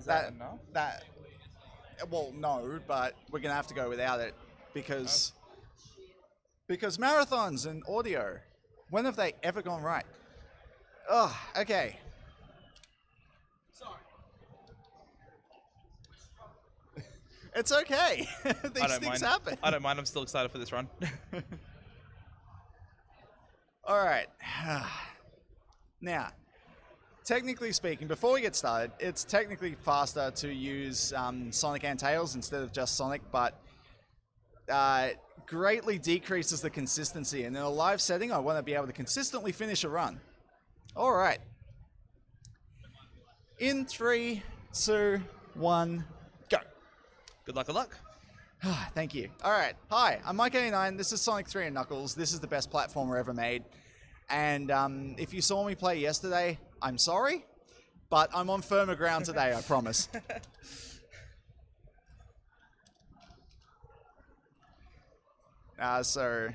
Is that enough? Well, no, but we're gonna have to go without it because marathons and audio. When have they ever gone right? Oh, okay. Sorry. It's okay. These things happen. I don't mind. I'm still excited for this run. All right. Now, technically speaking, before we get started, it's technically faster to use Sonic and Tails instead of just Sonic, but greatly decreases the consistency. And in a live setting, I want to be able to consistently finish a run. All right. In 3, 2, 1, go. Good luck, good luck. Thank you. All right. Hi, I'm mike89. This is Sonic 3 and Knuckles. This is the best platformer ever made. And if you saw me play yesterday, I'm sorry, but I'm on firmer ground today, I promise. So,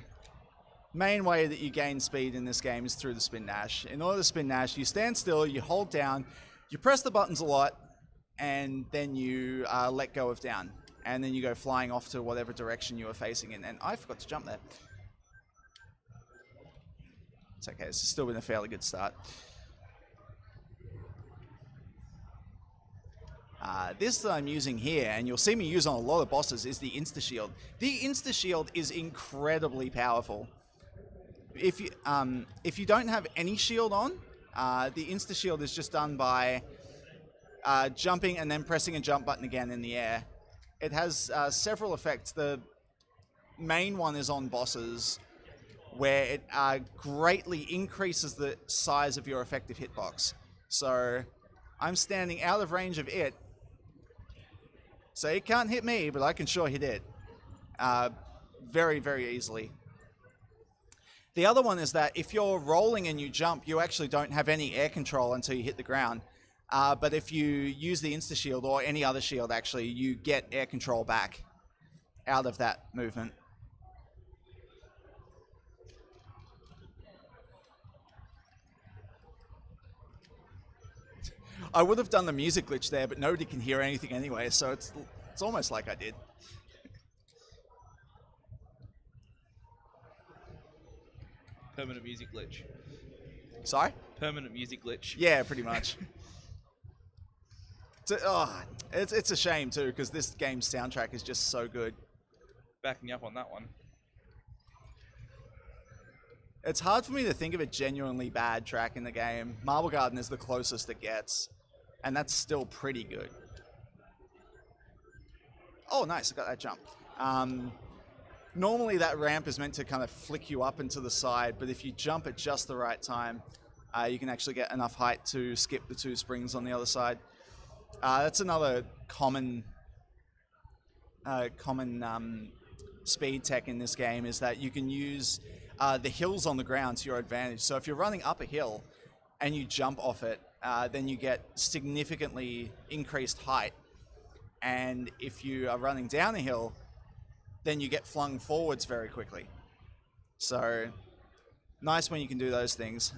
main way that you gain speed in this game is through the spin dash. In order to spin dash, you stand still, you hold down, you press the buttons a lot, and then you let go of down. And then you go flying off to whatever direction you are facing in. And I forgot to jump there. It's okay, this has still been a fairly good start. This that I'm using here, and you'll see me use on a lot of bosses, is the Insta-Shield. The Insta-Shield is incredibly powerful. If you don't have any shield on, the Insta-Shield is just done by jumping and then pressing a jump button again in the air. It has several effects. The main one is on bosses, where it greatly increases the size of your effective hitbox. So I'm standing out of range of it, so it can't hit me, but I can sure hit it very, very easily. The other one is that if you're rolling and you jump, you actually don't have any air control until you hit the ground. But if you use the Insta-Shield, or any other shield actually, you get air control back out of that movement. I would have done the music glitch there, but nobody can hear anything anyway, so it's almost like I did. Permanent music glitch. Sorry? Permanent music glitch. Yeah, pretty much. It's a shame too, because this game's soundtrack is just so good. Backing up on that one. It's hard for me to think of a genuinely bad track in the game. Marble Garden is the closest it gets, and that's still pretty good. Oh, nice, I got that jump. Normally that ramp is meant to kind of flick you up and to the side, but if you jump at just the right time, you can actually get enough height to skip the 2 springs on the other side. That's another common speed tech in this game, is that you can use the hills on the ground to your advantage. So if you're running up a hill and you jump off it, then you get significantly increased height. And if you are running down a hill, then you get flung forwards very quickly. So nice when you can do those things.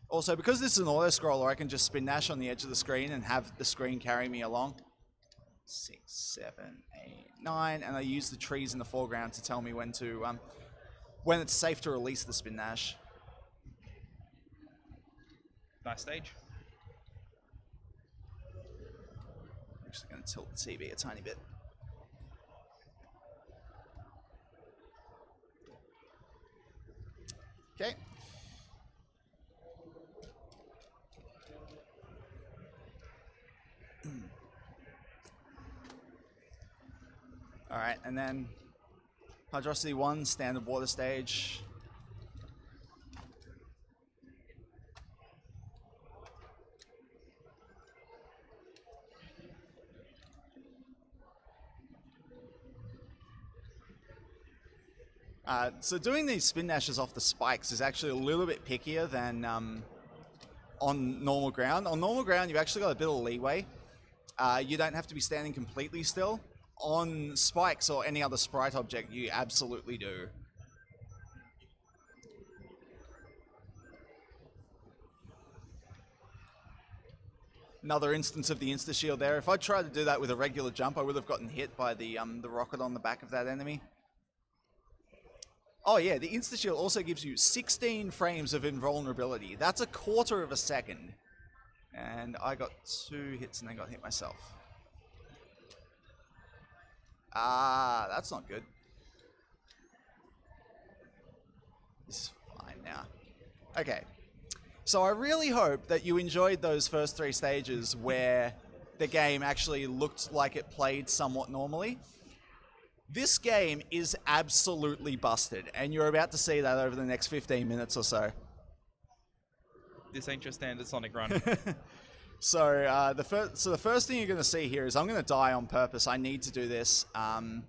Also, because this is an auto-scroller, I can just spin dash on the edge of the screen and have the screen carry me along. 6, 7, 8, 9, and I use the trees in the foreground to tell me when it's safe to release the spin dash. Nice stage. I'm actually going to tilt the TV a tiny bit. Okay. All right, and then Hydrosity 1, standard water stage. So doing these spin dashes off the spikes is actually a little bit pickier than on normal ground. On normal ground, you've actually got a bit of leeway. You don't have to be standing completely still. On spikes or any other sprite object, you absolutely do. Another instance of the insta-shield there. If I tried to do that with a regular jump, I would have gotten hit by the rocket on the back of that enemy. Oh yeah, the insta-shield also gives you 16 frames of invulnerability. That's a quarter of a second. And I got 2 hits and then got hit myself. Ah, that's not good. This is fine now. Okay. So I really hope that you enjoyed those first 3 stages where the game actually looked like it played somewhat normally. This game is absolutely busted, and you're about to see that over the next 15 minutes or so. This ain't your standard Sonic run. So the first thing you're going to see here is I'm going to die on purpose. I need to do this, and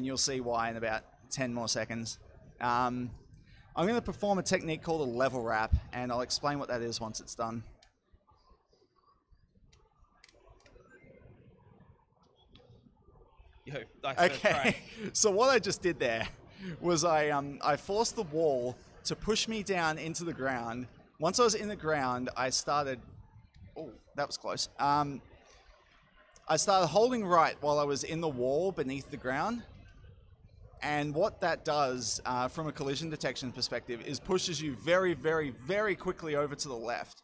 you'll see why in about 10 more seconds. I'm going to perform a technique called a level wrap, and I'll explain what that is once it's done. Yo, nice. Okay, so what I just did there was I forced the wall to push me down into the ground. Once I was in the ground, I started... Oh, that was close. I started holding right while I was in the wall beneath the ground. And what that does, from a collision detection perspective, is pushes you very, very, very quickly over to the left.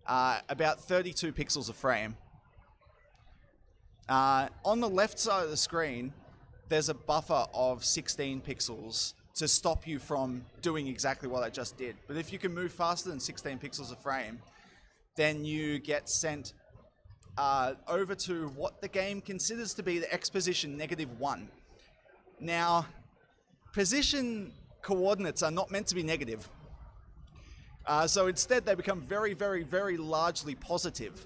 About 32 pixels a frame. On the left side of the screen, there's a buffer of 16 pixels to stop you from doing exactly what I just did. But if you can move faster than 16 pixels a frame, then you get sent over to what the game considers to be the X position -1. Now, position coordinates are not meant to be negative. So instead they become very, very, very largely positive.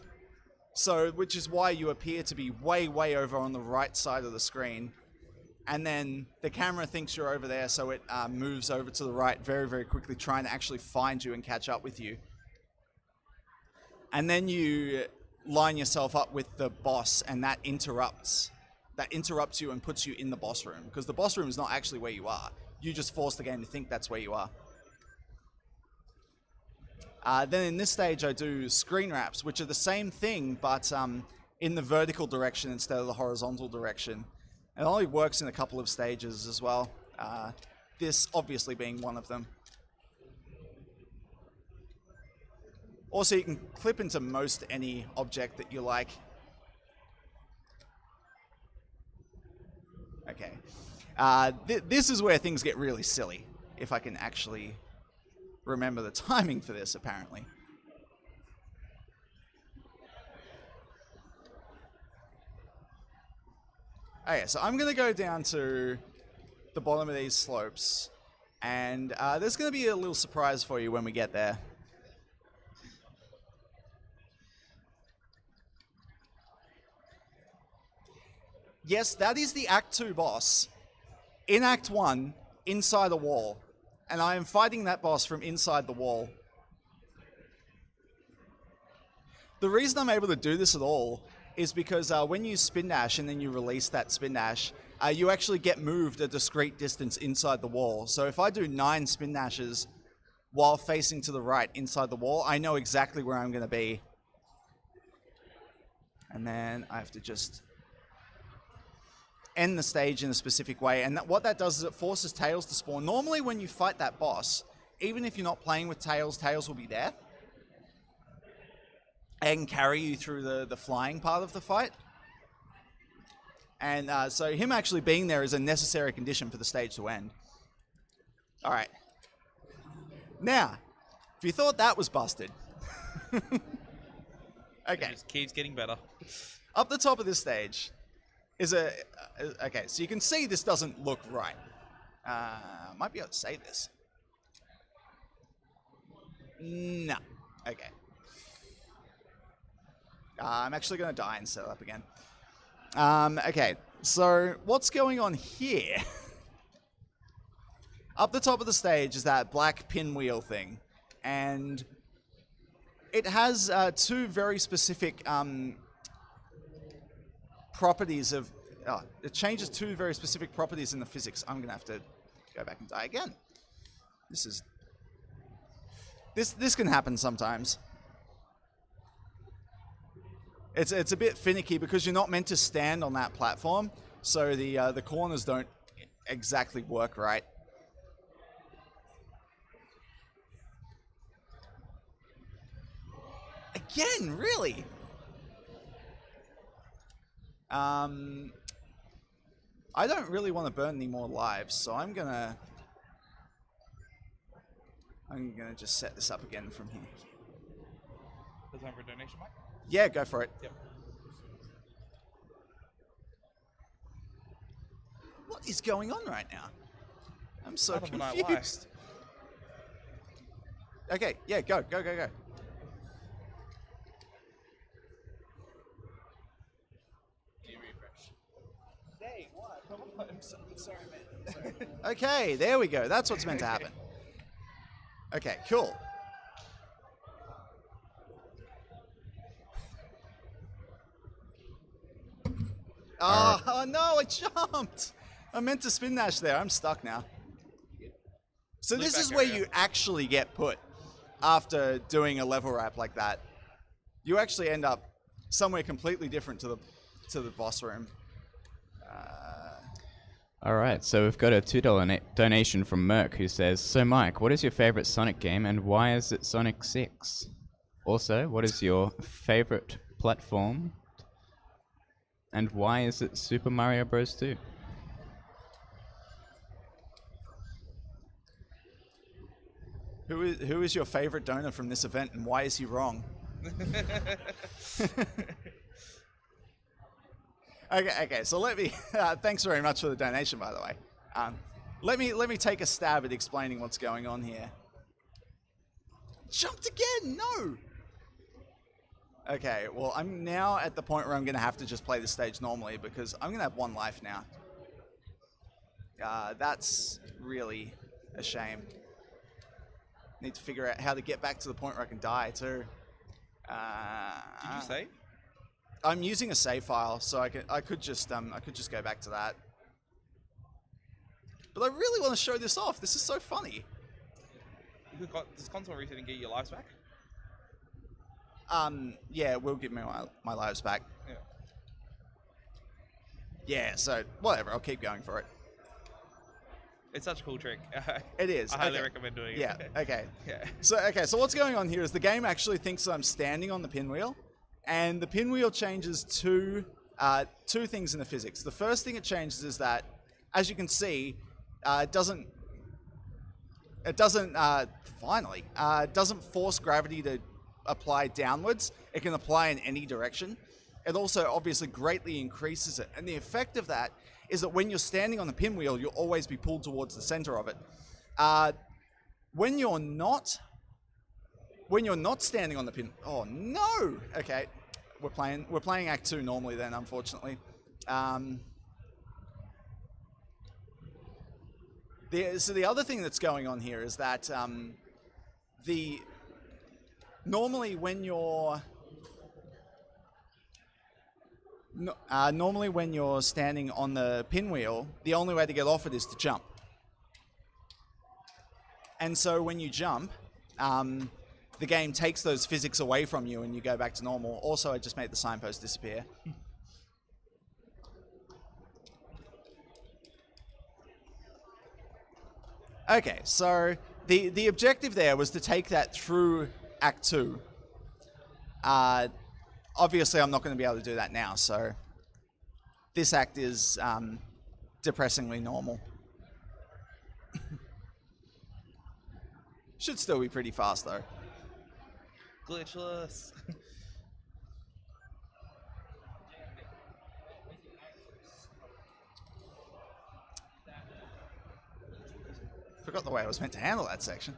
So, which is why you appear to be way, way over on the right side of the screen. And then the camera thinks you're over there, so it moves over to the right very, very quickly, trying to actually find you and catch up with you. And then you line yourself up with the boss, and that interrupts you and puts you in the boss room. Because the boss room is not actually where you are. You just force the game to think that's where you are. Then in this stage I do screen wraps, which are the same thing, but in the vertical direction instead of the horizontal direction. It only works in a couple of stages as well, this obviously being one of them. Also, you can clip into most any object that you like. Okay. This is where things get really silly, if I can actually remember the timing for this, apparently. Okay, so I'm going to go down to the bottom of these slopes, and there's going to be a little surprise for you when we get there. Yes, that is the Act 2 boss. In Act 1, inside a wall. And I am fighting that boss from inside the wall. The reason I'm able to do this at all is because when you spin dash and then you release that spin dash, you actually get moved a discrete distance inside the wall. So if I do 9 spin dashes while facing to the right inside the wall, I know exactly where I'm going to be. And then I have to just end the stage in a specific way, and what that does is it forces Tails to spawn. Normally when you fight that boss, even if you're not playing with Tails, Tails will be there and carry you through the flying part of the fight. And so him actually being there is a necessary condition for the stage to end. Alright. Now, if you thought that was busted... Okay. It just keeps getting better. Up the top of this stage is a... okay, so you can see this doesn't look right. Might be able to save this. No. Okay. I'm actually going to die and set it up again. Okay, so what's going on here? Up the top of the stage is that black pinwheel thing. And it has 2 very specific... properties of... it changes 2 very specific properties in the physics. I'm going to have to go back and die again. This can happen sometimes. It's a bit finicky because you're not meant to stand on that platform, so the corners don't exactly work right. Again, really? I don't really want to burn any more lives, so I'm gonna just set this up again from here. Is time for a donation, Mike? Yeah, go for it. Yep. What is going on right now? I'm so Out of a night confused. Okay, yeah, go. Hey, what? Come on. I'm sorry, man. Sorry. Okay, there we go. That's what's meant to happen. Okay, cool. Oh, no, I jumped. I meant to spin dash there. I'm stuck now. So Leave this back is where area. you actually get put after doing a level wrap like that. You actually end up somewhere completely different to the boss room. All right, so we've got a $2 donation from Merck who says, "So Mike, what is your favorite Sonic game and why is it Sonic 6? Also, what is your favorite platform and why is it Super Mario Bros. 2? Who is your favorite donor from this event and why is he wrong? Okay. So let me. Thanks very much for the donation, by the way. Let me take a stab at explaining what's going on here. Jumped again? No. Okay. Well, I'm now at the point where I'm going to have to just play the stage normally because I'm going to have one life now. That's really a shame. Need to figure out how to get back to the point where I can die too. Did you save? I'm using a save file, so I could just go back to that. But I really want to show this off. This is so funny. Does console resetting get your lives back? Yeah, it will give me my lives back. Yeah. Yeah, so whatever. I'll keep going for it. It's such a cool trick. It is. I highly okay. recommend doing it. Yeah. Okay. Yeah. So what's going on here is the game actually thinks that I'm standing on the pinwheel, and the pinwheel changes two things in the physics. The first thing it changes is that, as you can see, it doesn't force gravity to apply downwards. It can apply in any direction. It also obviously greatly increases it, and the effect of that is that when you're standing on the pinwheel, you'll always be pulled towards the center of it. When you're not standing on the pin, oh no! Okay, we're playing Act 2 normally then, unfortunately. So the other thing that's going on here is that normally when you're standing on the pinwheel, the only way to get off it is to jump. And so when you jump, the game takes those physics away from you and you go back to normal. Also, I just made the signpost disappear. Okay, so the objective there was to take that through Act 2. Obviously, I'm not going to be able to do that now, so this act is depressingly normal. Should still be pretty fast, though. Glitchless. Forgot the way I was meant to handle that section.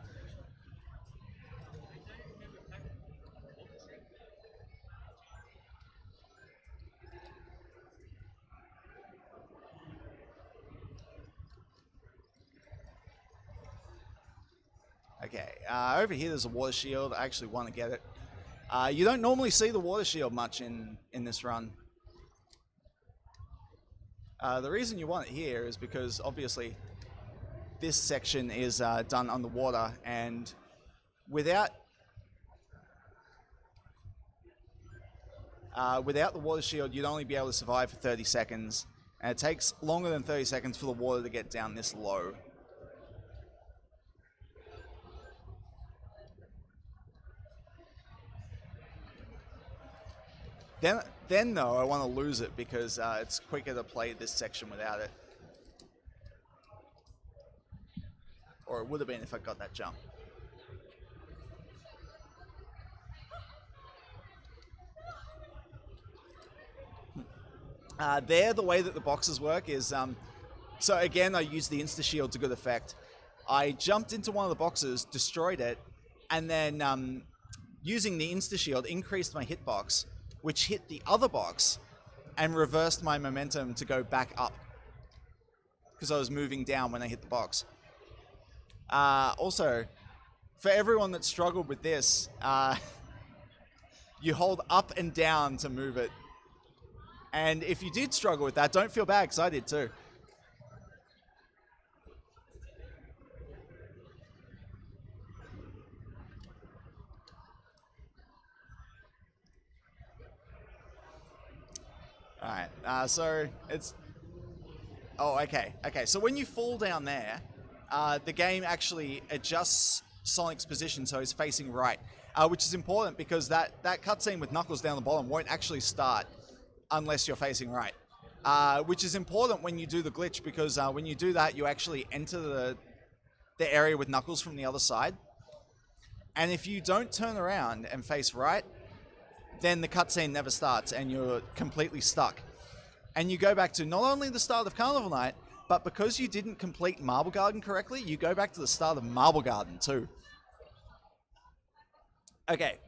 Okay, over here there's a water shield. I actually want to get it. You don't normally see the water shield much in this run. The reason you want it here is because obviously this section is done underwater, and without Without the water shield, you'd only be able to survive for 30 seconds. And it takes longer than 30 seconds for the water to get down this low. Then though, I want to lose it because it's quicker to play this section without it. Or it would have been if I got that jump. There, the way that the boxes work is... so again, I used the insta-shield to good effect. I jumped into one of the boxes, destroyed it, and then using the insta-shield increased my hitbox, which hit the other box and reversed my momentum to go back up because I was moving down when I hit the box. Also, for everyone that struggled with this, you hold up and down to move it. And if you did struggle with that, don't feel bad because I did too. Alright, so it's... Oh, okay. Okay, so when you fall down there, the game actually adjusts Sonic's position so he's facing right, which is important because that cutscene with Knuckles down the bottom won't actually start unless you're facing right. Which is important when you do the glitch because when you do that, you actually enter the area with Knuckles from the other side. And if you don't turn around and face right, then the cutscene never starts and you're completely stuck. And you go back to not only the start of Carnival Night, but because you didn't complete Marble Garden correctly, you go back to the start of Marble Garden too. Okay.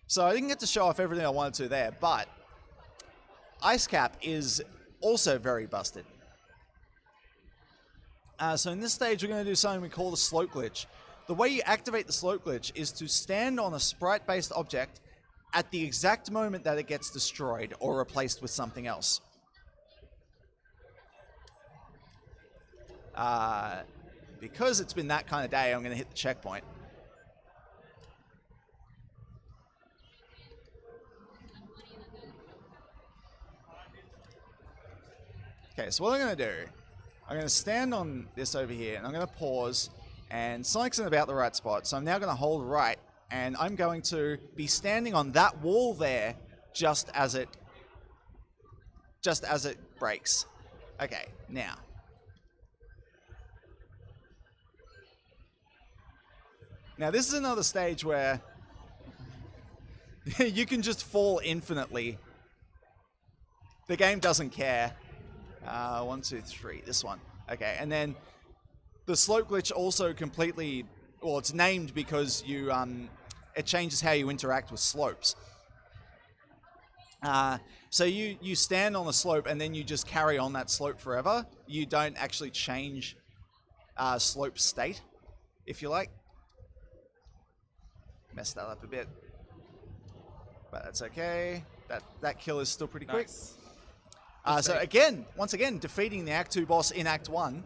So I didn't get to show off everything I wanted to there, but Ice Cap is also very busted. So in this stage, we're going to do something we call the slope glitch. The way you activate the slope glitch is to stand on a sprite-based object at the exact moment that it gets destroyed or replaced with something else. Because it's been that kind of day, I'm going to hit the checkpoint. Okay, so what I'm going to do, I'm going to stand on this over here, and I'm going to pause, and Sonic's in about the right spot, so I'm now going to hold right, and I'm going to be standing on that wall there just as it breaks. Okay, now. Now this is another stage where you can just fall infinitely. The game doesn't care. 1, 2, 3, this one. Okay, and then the slope glitch also completely, well, it's named because you it changes how you interact with slopes. So you stand on the slope and then you just carry on that slope forever. You don't actually change slope state, if you like. Messed that up a bit, but that's okay. That kill is still pretty quick. So again, once again, defeating the Act 2 boss in Act 1.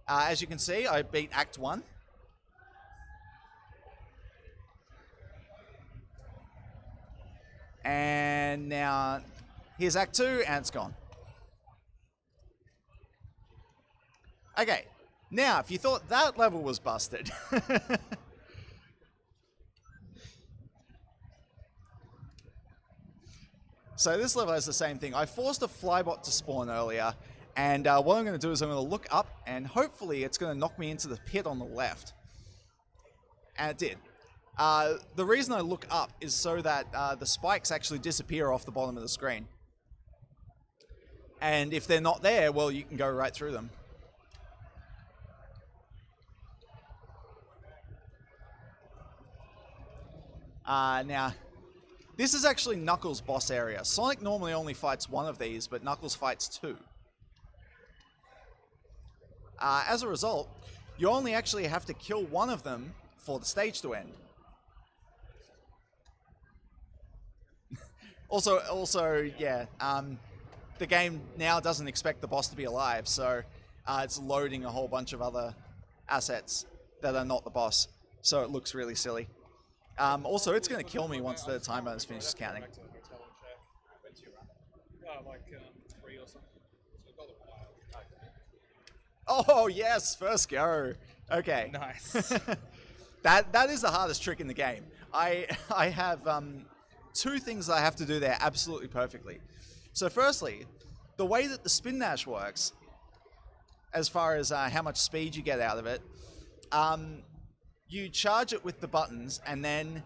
As you can see, I beat Act 1. And now, here's Act 2, and it's gone. Okay, now, if you thought that level was busted... So this level has the same thing. I forced a flybot to spawn earlier, and what I'm going to do is I'm going to look up, and hopefully it's going to knock me into the pit on the left. And it did. The reason I look up is so that the spikes actually disappear off the bottom of the screen. And if they're not there, well, you can go right through them. Now... This is actually Knuckles' boss area. Sonic normally only fights one of these, but Knuckles fights two. As a result, you only actually have to kill one of them for the stage to end. Also, yeah, the game now doesn't expect the boss to be alive, so it's loading a whole bunch of other assets that are not the boss, so it looks really silly. Also, it's going to kill me once the timer finishes counting. like 3 or something. So I've got a while. Oh yes, first go. Okay. Nice. That is the hardest trick in the game. I have 2 things I have to do there absolutely perfectly. So firstly, the way that the spin dash works, as far as how much speed you get out of it, you charge it with the buttons, and then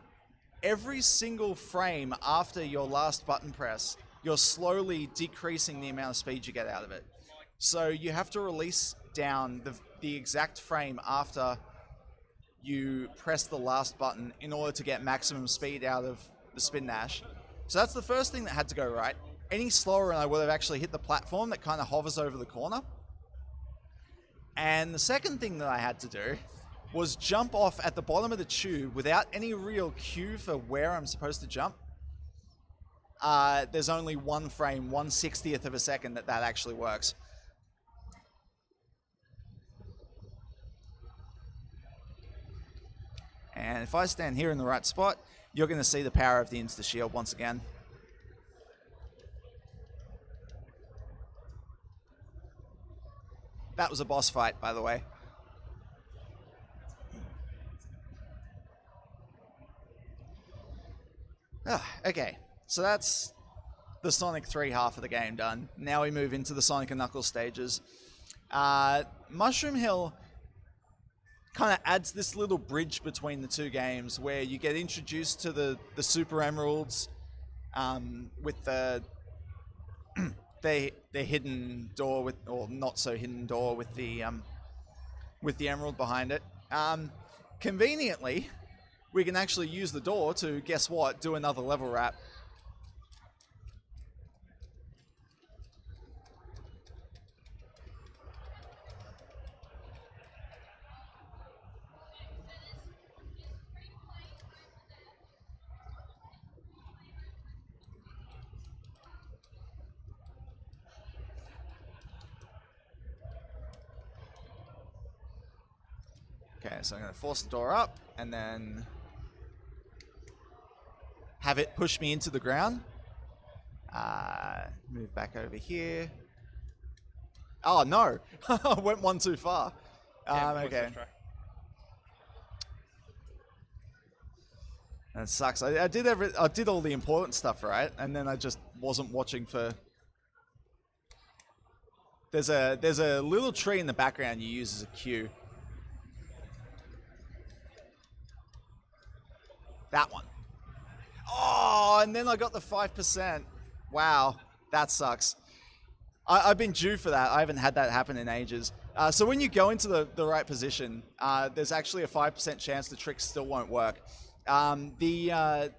every single frame after your last button press, you're slowly decreasing the amount of speed you get out of it. So you have to release down the exact frame after you press the last button in order to get maximum speed out of the spin dash. So that's the first thing that had to go right. Any slower and I would have actually hit the platform that kind of hovers over the corner. And the second thing that I had to do was jump off at the bottom of the tube without any real cue for where I'm supposed to jump. There's only one frame, 1/60th of a second that actually works. And if I stand here in the right spot, you're going to see the power of the insta-shield once again. That was a boss fight, by the way. Okay, so that's the Sonic 3 half of the game done. Now we move into the Sonic and Knuckles stages. Mushroom Hill kind of adds this little bridge between the 2 games where you get introduced to the Super Emeralds with the hidden door with, or not so hidden door with the emerald behind it. Conveniently, we can actually use the door to, guess what, do another level wrap. Okay, so I'm going to force the door up and then have it push me into the ground. Move back over here. Oh no, I went one too far. Okay. That sucks. I did all the important stuff right, and then I just wasn't watching for. There's a little tree in the background you use as a cue. That one. Oh, and then I got the 5%. Wow, that sucks. I've been due for that. I haven't had that happen in ages. So when you go into the right position, there's actually a 5% chance the trick still won't work. The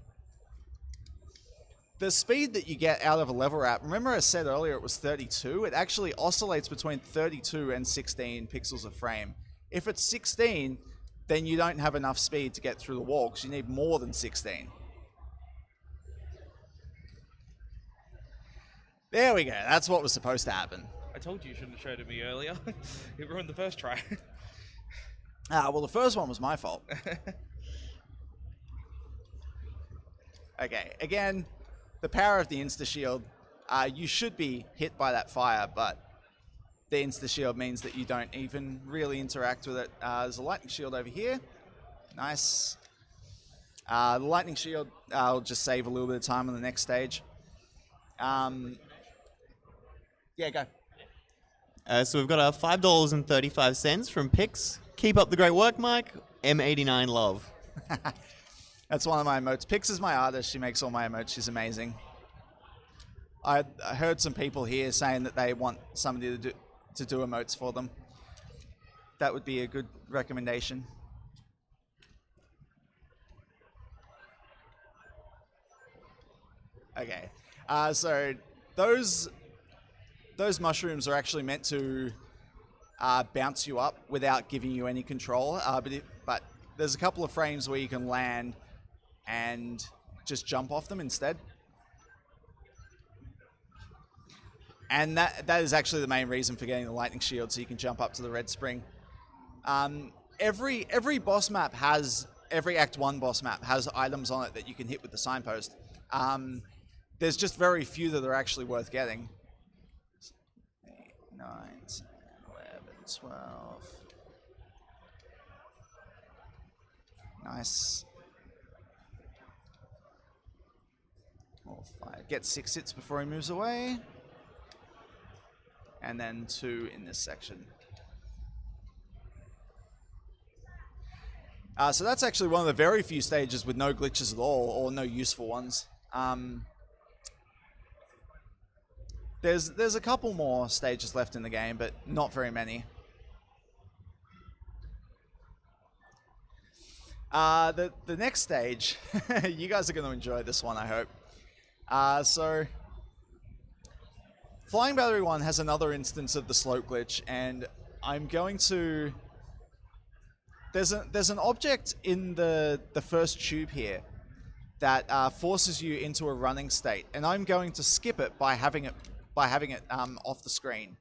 speed that you get out of a level wrap, remember I said earlier it was 32? It actually oscillates between 32 and 16 pixels a frame. If it's 16, then you don't have enough speed to get through the wall because you need more than 16. There we go. That's what was supposed to happen. I told you shouldn't have showed it me earlier. It ruined the first try. Well, the first one was my fault. Okay, again, the power of the insta-shield. You should be hit by that fire, but the insta-shield means that you don't even really interact with it. There's a lightning shield over here. Nice. The lightning shield will just save a little bit of time on the next stage. Yeah, go. So we've got our $5.35 from Pix. Keep up the great work, Mike. M89 love. That's one of my emotes. Pix is my artist. She makes all my emotes. She's amazing. I heard some people here saying that they want somebody to do emotes for them. That would be a good recommendation. Okay. So those mushrooms are actually meant to bounce you up without giving you any control. But there's a couple of frames where you can land and just jump off them instead. And that is actually the main reason for getting the lightning shield, so you can jump up to the red spring. Every boss map has, every Act 1 boss map has items on it that you can hit with the signpost. there's just very few that are actually worth getting. 8, 9, 10, 11, 12. Nice. All 5. Get 6 hits before he moves away. And then 2 in this section. So that's actually one of the very few stages with no glitches at all, or no useful ones. There's a couple more stages left in the game, but not very many. The next stage, you guys are going to enjoy this one, I hope. So, Flying Battery 1 has another instance of the slope glitch, and I'm going to... There's an object in the first tube here that forces you into a running state, and I'm going to skip it by having it off the screen.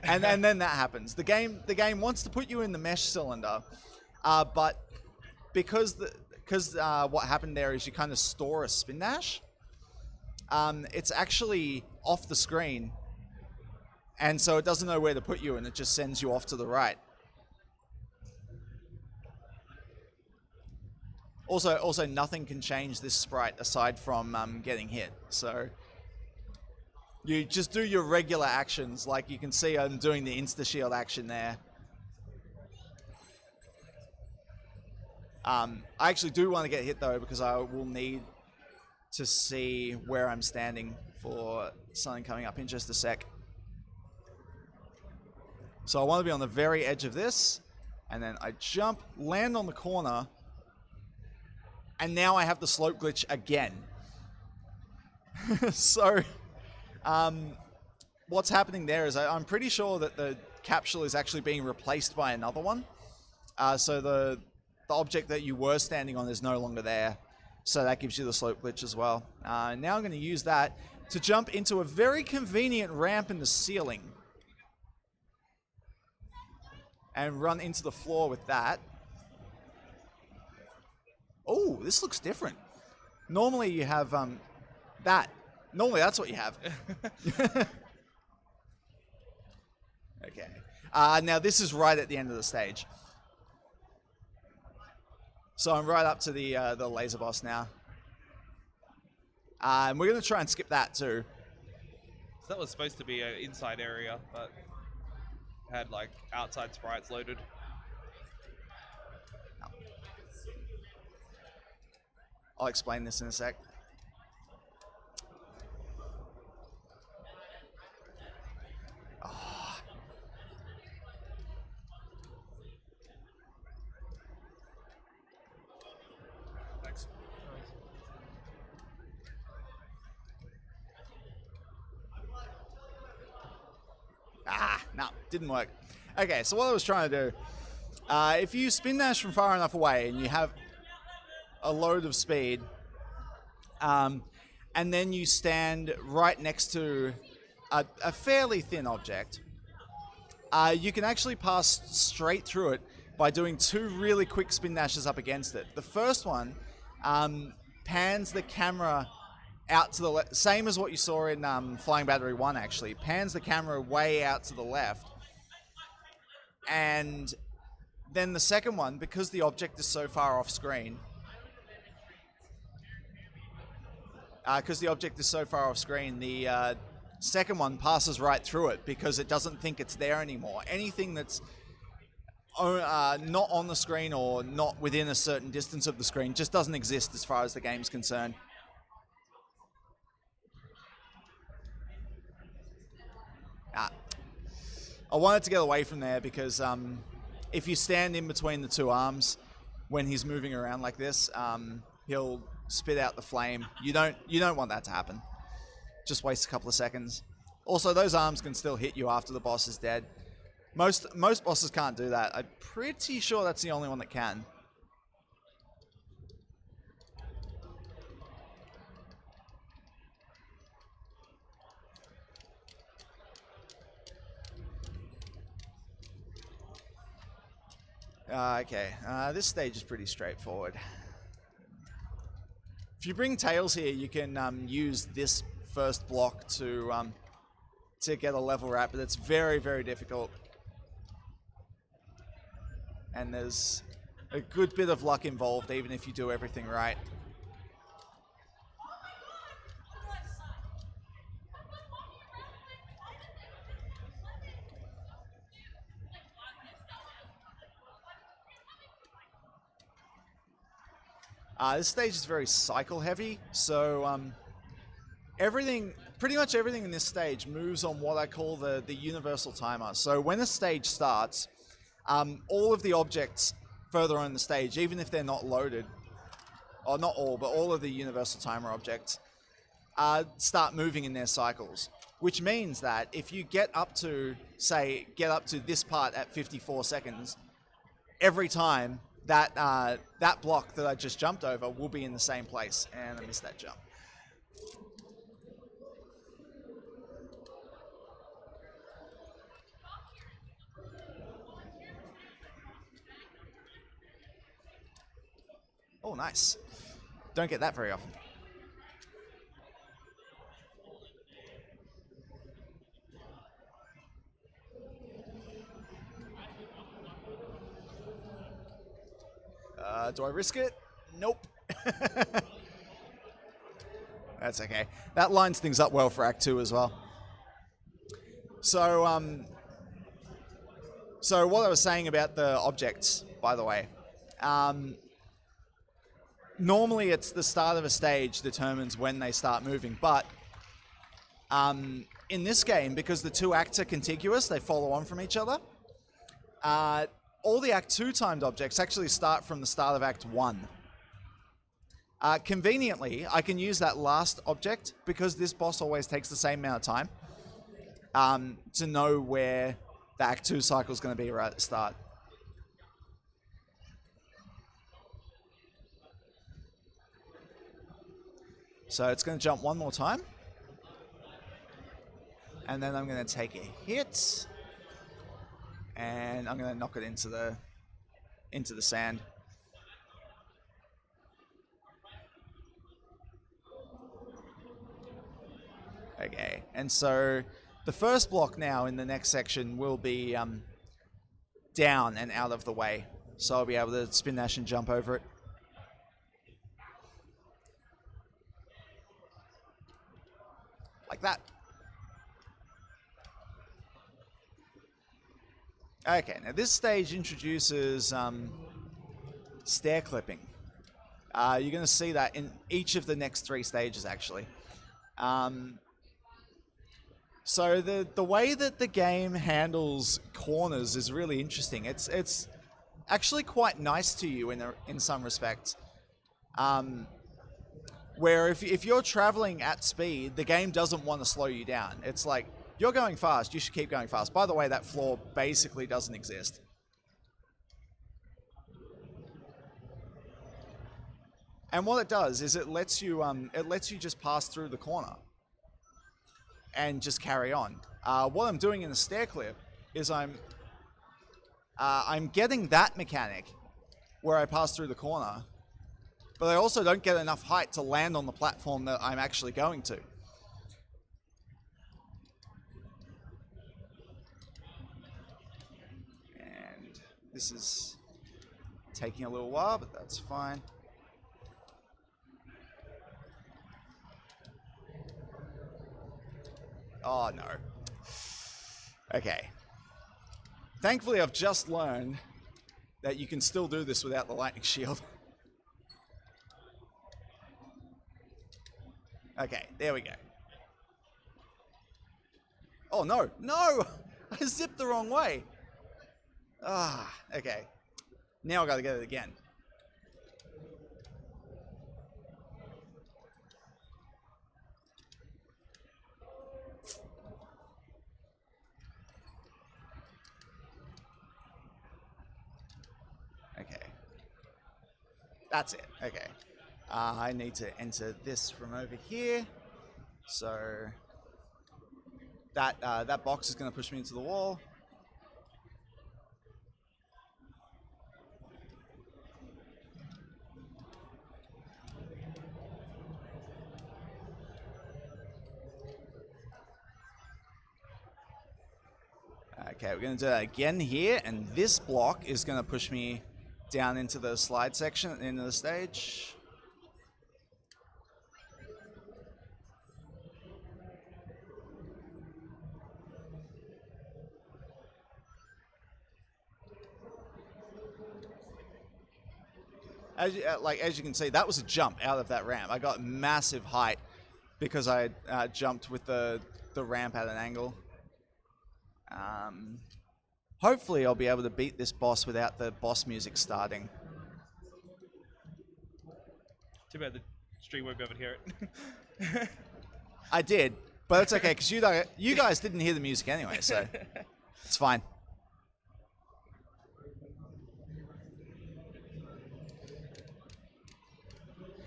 and then that happens. The game wants to put you in the mesh cylinder, but because what happened there is you kind of store a spin dash. It's actually off the screen. And so it doesn't know where to put you, and it just sends you off to the right. Also, nothing can change this sprite aside from getting hit. So you just do your regular actions, like you can see I'm doing the insta-shield action there. I actually do want to get hit though, because I will need to see where I'm standing for something coming up in just a sec. So I want to be on the very edge of this, and then I jump, land on the corner, and now I have the slope glitch again. So, what's happening there is I'm pretty sure that the capsule is actually being replaced by another one. So the object that you were standing on is no longer there. So that gives you the slope glitch as well. Now I'm going to use that to jump into a very convenient ramp in the ceiling. And run into the floor with that. Oh, this looks different. Normally you have that. Normally that's what you have. Okay. Now this is right at the end of the stage. So I'm right up to the laser boss now. And we're going to try and skip that too. So that was supposed to be an inside area, but had like outside sprites loaded. I'll explain this in a sec. Oh. Thanks. No, didn't work. Okay, so what I was trying to do, if you spin dash from far enough away and you have a load of speed, and then you stand right next to a fairly thin object, you can actually pass straight through it by doing 2 really quick spin dashes up against it. The first one pans the camera out to the left, same as what you saw in Flying Battery 1 actually, pans the camera way out to the left. And then the second one, because the object is so far off screen, the second one passes right through it because it doesn't think it's there anymore. Anything that's not on the screen or not within a certain distance of the screen just doesn't exist as far as the game's concerned. I wanted to get away from there because if you stand in between the 2 arms when he's moving around like this, he'll spit out the flame. You don't want that to happen. Just waste a couple of seconds. Also, those arms can still hit you after the boss is dead. Most bosses can't do that. I'm pretty sure that's the only one that can. Okay, this stage is pretty straightforward. If you bring Tails here, you can use this first block to get a level wrap, but it's very, very difficult. And there's a good bit of luck involved, even if you do everything right. This stage is very cycle heavy, so pretty much everything in this stage moves on what I call the universal timer. So when a stage starts, all of the objects further on the stage, even if they're not loaded, or not all, but all of the universal timer objects, start moving in their cycles. Which means that if you get up to this part at 54 seconds, every time that block that I just jumped over will be in the same place. And I missed that jump. Oh, nice. Don't get that very often. Do I risk it? Nope. That's okay. That lines things up well for Act 2 as well. So, so what I was saying about the objects, by the way. Normally it's the start of a stage determines when they start moving, but in this game, because the two acts are contiguous, they follow on from each other, all the Act 2 timed objects actually start from the start of Act 1. Conveniently, I can use that last object, because this boss always takes the same amount of time, to know where the Act 2 cycle is going to be right at the start. So it's going to jump one more time. And then I'm going to take a hit. And I'm going to knock it into the sand. Okay, and so the first block now in the next section will be down and out of the way. So I'll be able to spin dash and jump over it. Like that. Okay, now this stage introduces stair clipping. You're going to see that in each of the next 3 stages, actually. So the way that the game handles corners is really interesting. It's actually quite nice to you in some respects. Where if you're traveling at speed, the game doesn't want to slow you down. It's like, you're going fast, you should keep going fast. By the way, that floor basically doesn't exist. And what it does is it lets you just pass through the corner and just carry on. What I'm doing in the stair clip is I'm getting that mechanic where I pass through the corner, but I also don't get enough height to land on the platform that I'm actually going to. And this is taking a little while, but that's fine. Oh, no. Okay. Thankfully, I've just learned that you can still do this without the lightning shield. Okay, there we go. Oh, no. No! I zipped the wrong way. Ah, okay. Now I gotta get it again. Okay. That's it. Okay. I need to enter this from over here. So that box is going to push me into the wall. Okay, we're going to do that again here, and this block is going to push me down into the slide section at the end of the stage. As you can see, that was a jump out of that ramp. I got massive height because I jumped with the ramp at an angle. Hopefully I'll be able to beat this boss without the boss music starting. Too bad the stream won't be able to hear it. I did, but it's okay because you guys didn't hear the music anyway, so it's fine.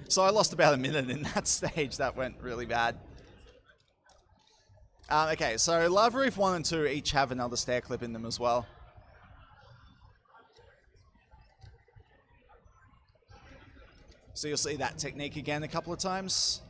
So I lost about a minute in that stage. That went really bad. Okay, so Lava Reef 1 and 2 each have another stair clip in them as well. So you'll see that technique again a couple of times.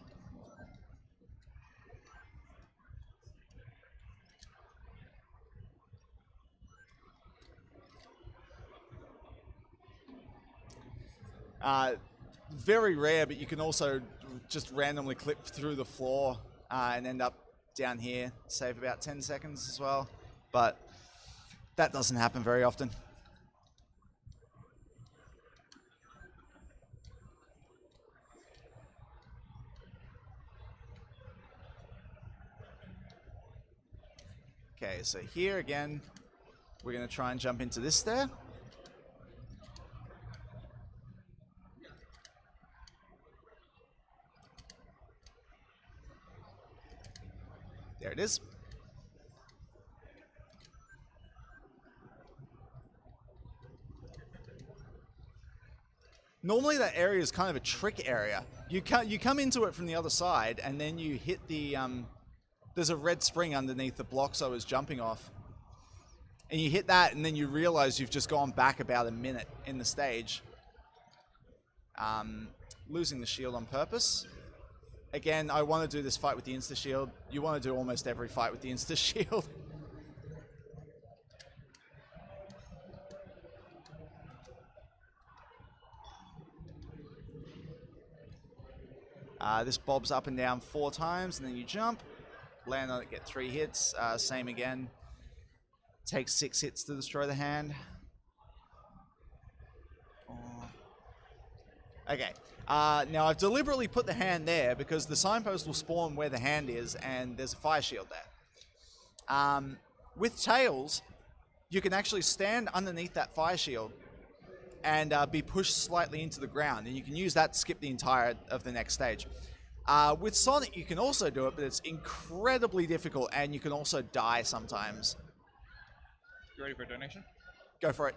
Very rare, but you can also just randomly clip through the floor and end up down here, save about 10 seconds as well. But that doesn't happen very often. Okay, so here again, we're going to try and jump into this stair. There it is. Normally that area is kind of a trick area. You come into it from the other side, and then you hit the... there's a red spring underneath the blocks I was jumping off. And you hit that, and then you realize you've just gone back about a minute in the stage. Losing the shield on purpose. Again, I want to do this fight with the insta-shield. You want to do almost every fight with the insta-shield. This bobs up and down 4 times, and then you jump. Land on it, get 3 hits. Same again. Takes 6 hits to destroy the hand. Okay. Now I've deliberately put the hand there because the signpost will spawn where the hand is, and there's a fire shield there. With Tails, you can actually stand underneath that fire shield and be pushed slightly into the ground, and you can use that to skip the entire of the next stage. With Sonic, you can also do it, but it's incredibly difficult, and you can also die sometimes. You ready for a donation? Go for it.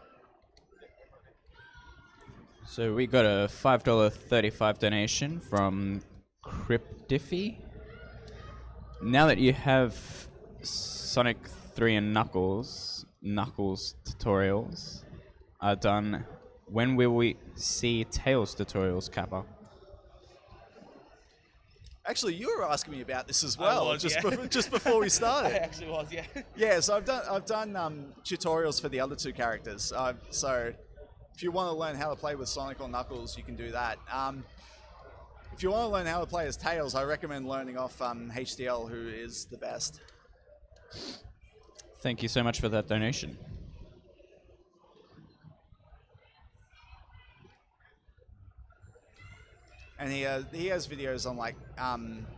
So we got a $5.35 donation from Cryptiffy. Now that you have Sonic 3 and Knuckles tutorials are done, when will we see Tails tutorials, Kappa? Actually, you were asking me about this as well, was, yeah. Just before we started. I actually was, yeah. Yeah, so I've done tutorials for the other 2 characters. So if you want to learn how to play with Sonic or Knuckles, you can do that. If you want to learn how to play as Tails, I recommend learning off HDL, who is the best. Thank you so much for that donation. And he has videos on like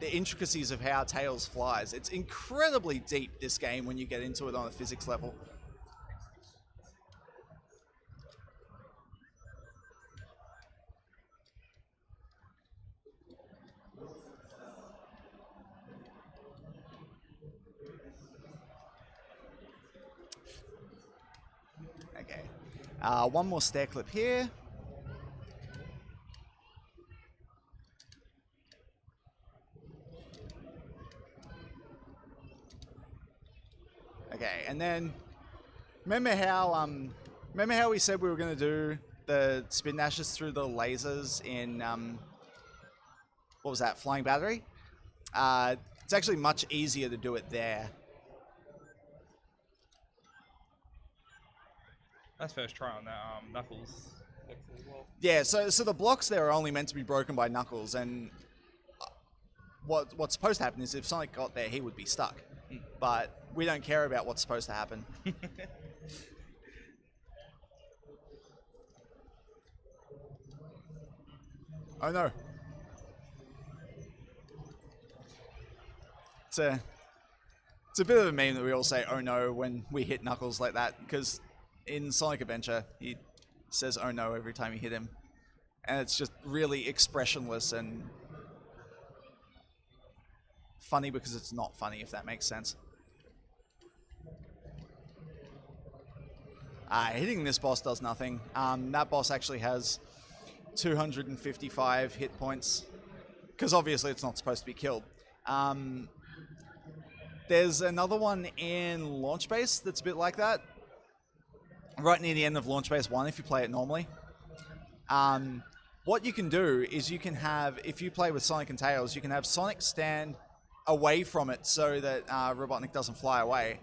the intricacies of how Tails flies. It's incredibly deep, this game, when you get into it on a physics level. Okay, one more stair clip here. Okay, and then remember how we said we were going to do the spin dashes through the lasers in what was that, Flying Battery? It's actually much easier to do it there. That's first try on that Knuckles. As well. Yeah, so the blocks there are only meant to be broken by Knuckles, and what's supposed to happen is if Sonic got there, he would be stuck. But we don't care about what's supposed to happen. Oh no. It's a bit of a meme that we all say "oh no" when we hit Knuckles like that, because in Sonic Adventure he says "oh no" every time you hit him, and it's just really expressionless and funny because it's not funny, if that makes sense. Hitting this boss does nothing. That boss actually has 255 hit points, because obviously it's not supposed to be killed. There's another one in Launch Base that's a bit like that, right near the end of Launch Base 1 if you play it normally. What you can do is you can have, if you play with Sonic and Tails, you can have Sonic stand away from it so that Robotnik doesn't fly away.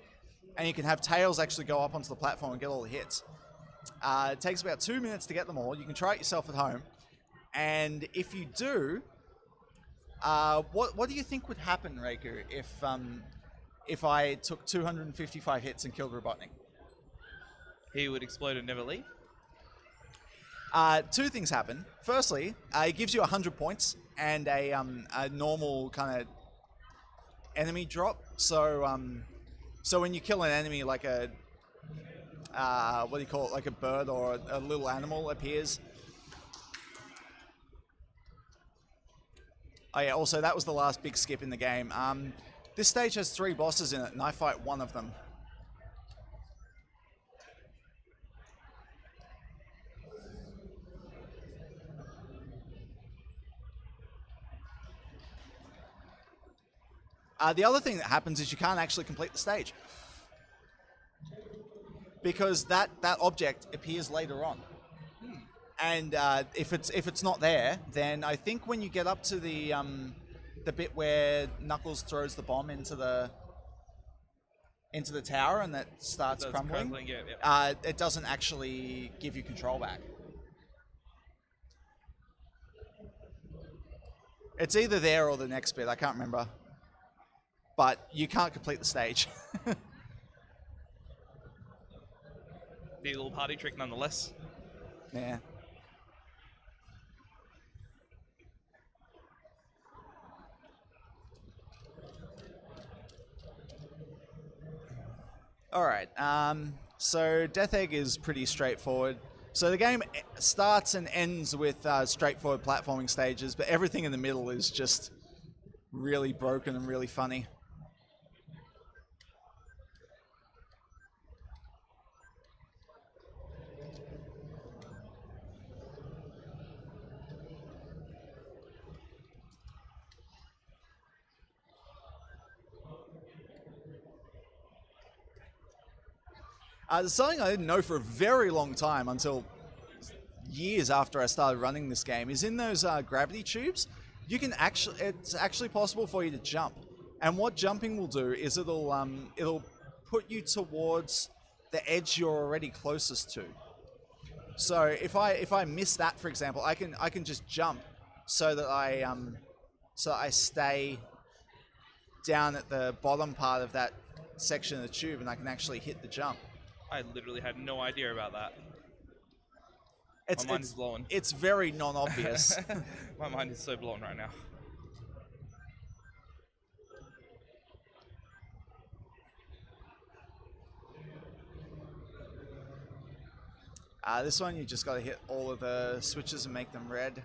And you can have Tails actually go up onto the platform and get all the hits. It takes about 2 minutes to get them all. You can try it yourself at home. And if you do, what do you think would happen, Reiku, if I took 255 hits and killed Robotnik? He would explode and never leave. Two things happen. Firstly, it gives you 100 points and a normal kind of enemy drop. So when you kill an enemy, like a what do you call it, like a bird or a little animal appears. Oh yeah, also that was the last big skip in the game. This stage has 3 bosses in it, and I fight one of them. The other thing that happens is you can't actually complete the stage, because that object appears later on. And if it's not there, then I think when you get up to the bit where Knuckles throws the bomb into the tower and that starts crumbling, it doesn't actually give you control back. It's either there or the next bit, I can't remember. But you can't complete the stage. Be a little party trick nonetheless. Yeah. Alright, so Death Egg is pretty straightforward. So the game starts and ends with straightforward platforming stages, but everything in the middle is just really broken and really funny. There's something I didn't know for a very long time, until years after I started running this game, is in those gravity tubes, you can it's actually possible for you to jump. And what jumping will do is it'll put you towards the edge you're already closest to. So if I miss that, for example, I can just jump so that I stay down at the bottom part of that section of the tube, and I can actually hit the jump. I literally had no idea about that. My mind is blown. It's very non-obvious. My mind is so blown right now. This one, you just got to hit all of the switches and make them red.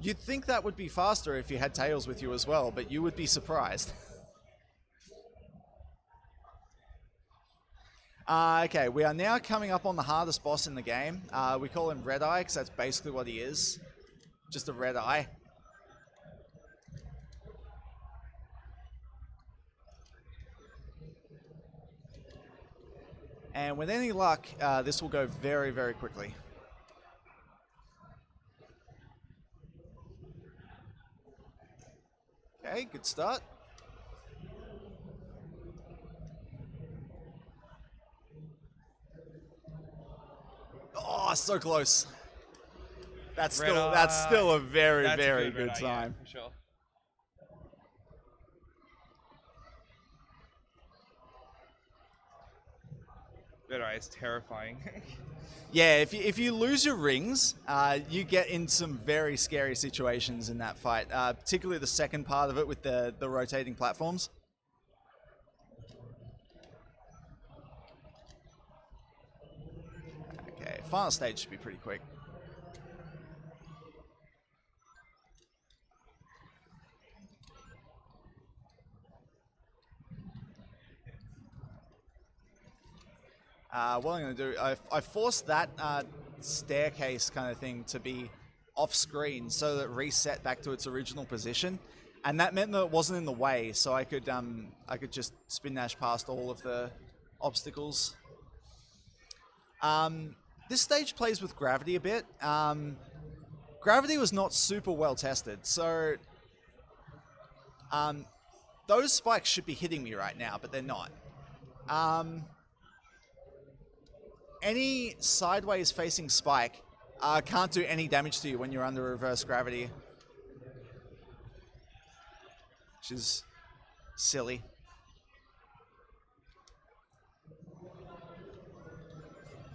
You'd think that would be faster if you had Tails with you as well, but you would be surprised. Okay, we are now coming up on the hardest boss in the game. We call him Red Eye because that's basically what he is. Just a red eye. And with any luck, this will go very, very quickly. Okay, good start. so close. That's Red still eye. a very, That's a very red good eye, yeah, time. for sure. Red eye is terrifying. Yeah, if you lose your rings, you get in some very scary situations in that fight. Particularly the second part of it with the rotating platforms. Okay, final stage should be pretty quick. What I'm going to do, I forced that staircase kind of thing to be off screen so that it reset back to its original position, and that meant that it wasn't in the way, so I could just spin dash past all of the obstacles. This stage plays with gravity a bit. Gravity was not super well tested, so those spikes should be hitting me right now, but they're not. Any sideways facing spike can't do any damage to you when you're under reverse gravity, which is silly.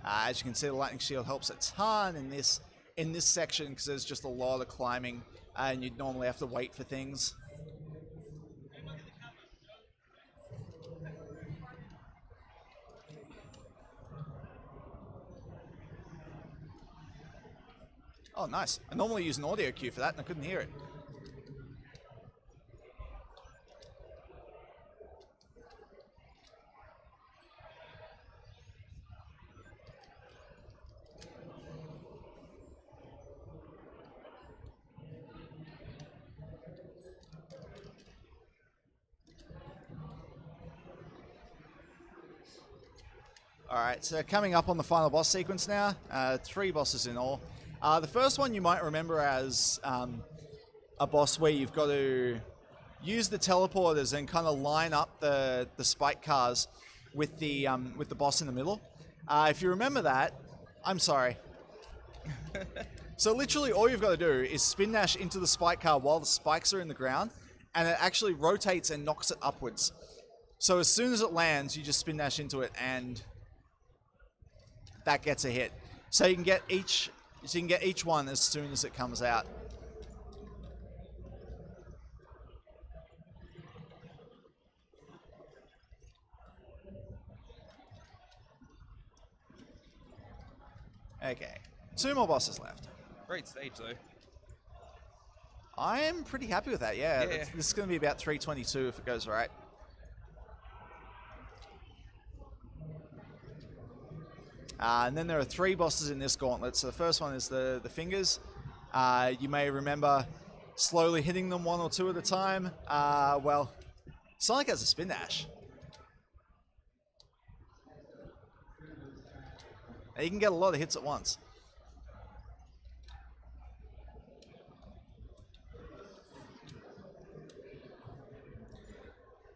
As you can see, the lightning shield helps a ton in this section because there's just a lot of climbing, and you'd normally have to wait for things. Oh, nice. I normally use an audio cue for that, and I couldn't hear it. Alright, so coming up on the final boss sequence now. 3 bosses in all. The first one you might remember as a boss where you've got to use the teleporters and kind of line up the spike cars with the boss in the middle. If you remember that, I'm sorry. So literally all you've got to do is spin dash into the spike car while the spikes are in the ground, and it actually rotates and knocks it upwards. So as soon as it lands, you just spin dash into it, and that gets a hit. So you can get each one as soon as it comes out. Okay, 2 more bosses left. Great stage though. I am pretty happy with that, yeah. Yeah. This is going to be about 322 if it goes right. And then there are 3 bosses in this gauntlet. So the first one is the fingers. You may remember slowly hitting them 1 or 2 at a time. Well, Sonic has a spin dash. And you can get a lot of hits at once.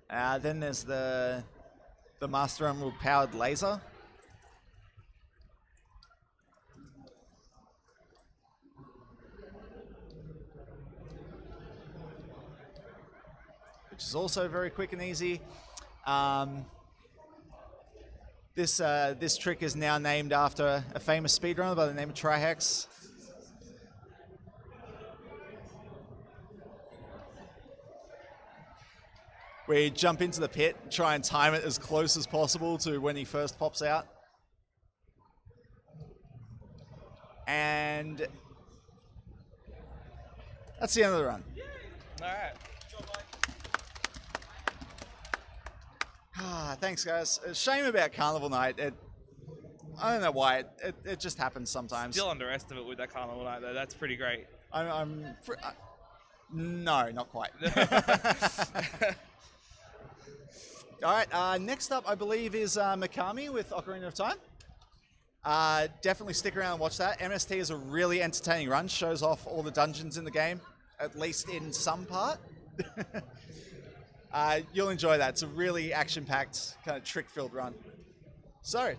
Then there's the Master Emerald powered laser. Which is also very quick and easy. This trick is now named after a famous speedrunner by the name of Trihex. Where you jump into the pit, try and time it as close as possible to when he first pops out. And that's the end of the run. Alright. Thanks, guys. A shame about Carnival Night. I don't know why. It just happens sometimes. Still underestimate with that Carnival Night though. That's pretty great. No, not quite. All right, next up, I believe, is Mikami with Ocarina of Time. Definitely stick around and watch that. MST is a really entertaining run. Shows off all the dungeons in the game, at least in some part. You'll enjoy that. It's a really action-packed, kind of trick-filled run. So,